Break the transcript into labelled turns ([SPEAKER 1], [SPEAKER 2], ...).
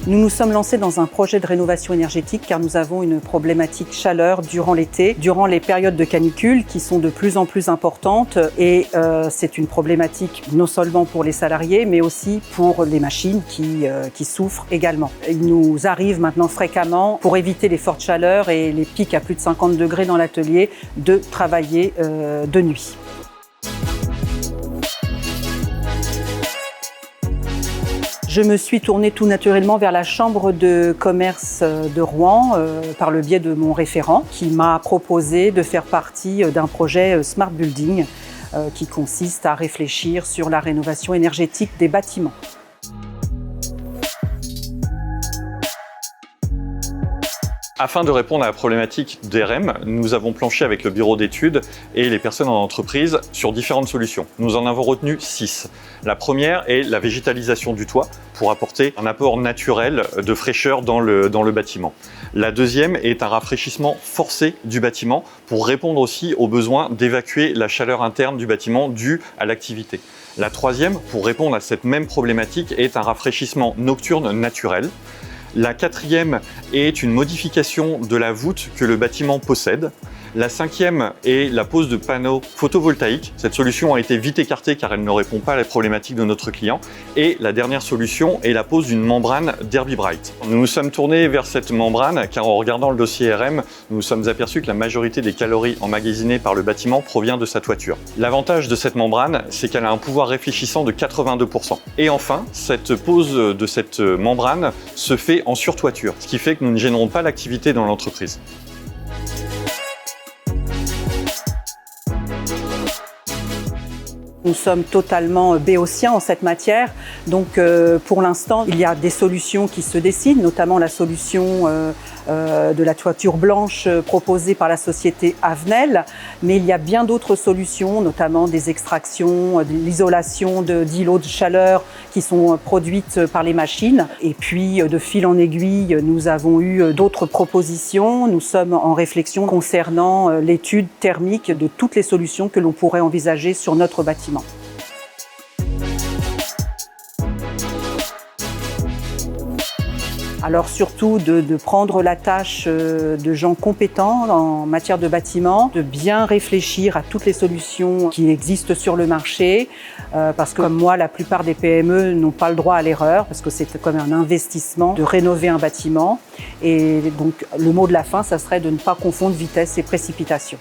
[SPEAKER 1] Nous nous sommes lancés dans un projet de rénovation énergétique car nous avons une problématique chaleur durant l'été, durant les périodes de canicule qui sont de plus en plus importantes et c'est une problématique non seulement pour les salariés mais aussi pour les machines qui souffrent également. Il nous arrive maintenant fréquemment, pour éviter les fortes chaleurs et les pics à plus de 50 degrés dans l'atelier, de travailler de nuit. Je me suis tournée tout naturellement vers la Chambre de commerce de Rouen par le biais de mon référent qui m'a proposé de faire partie d'un projet Smart Building qui consiste à réfléchir sur la rénovation énergétique des bâtiments.
[SPEAKER 2] Afin de répondre à la problématique des REM, nous avons planché avec le bureau d'études et les personnes en entreprise sur différentes solutions. Nous en avons retenu 6. La première est la végétalisation du toit pour apporter un apport naturel de fraîcheur dans le bâtiment. La deuxième est un rafraîchissement forcé du bâtiment pour répondre aussi au besoin d'évacuer la chaleur interne du bâtiment due à l'activité. La troisième, pour répondre à cette même problématique, est un rafraîchissement nocturne naturel. La quatrième est une modification de la voûte que le bâtiment possède. La cinquième est la pose de panneaux photovoltaïques. Cette solution a été vite écartée car elle ne répond pas à la problématique de notre client. Et la dernière solution est la pose d'une membrane Derby-Bright. Nous nous sommes tournés vers cette membrane car en regardant le dossier RM, nous nous sommes aperçus que la majorité des calories emmagasinées par le bâtiment provient de sa toiture. L'avantage de cette membrane, c'est qu'elle a un pouvoir réfléchissant de 82%. Et enfin, cette pose de cette membrane se fait en surtoiture, ce qui fait que nous ne gênerons pas l'activité dans l'entreprise.
[SPEAKER 1] Nous sommes totalement béotiens en cette matière, donc pour l'instant il y a des solutions qui se dessinent, notamment la solution de la toiture blanche proposée par la société Avenel, mais il y a bien d'autres solutions, notamment des extractions, de l'isolation d'îlots de chaleur qui sont produites par les machines. Et puis de fil en aiguille, nous avons eu d'autres propositions. Nous sommes en réflexion concernant l'étude thermique de toutes les solutions que l'on pourrait envisager sur notre bâtiment. Alors surtout de prendre la tâche de gens compétents en matière de bâtiment, de bien réfléchir à toutes les solutions qui existent sur le marché, parce que comme moi, la plupart des PME n'ont pas le droit à l'erreur, parce que c'est comme un investissement de rénover un bâtiment. Et donc le mot de la fin, ça serait de ne pas confondre vitesse et précipitation.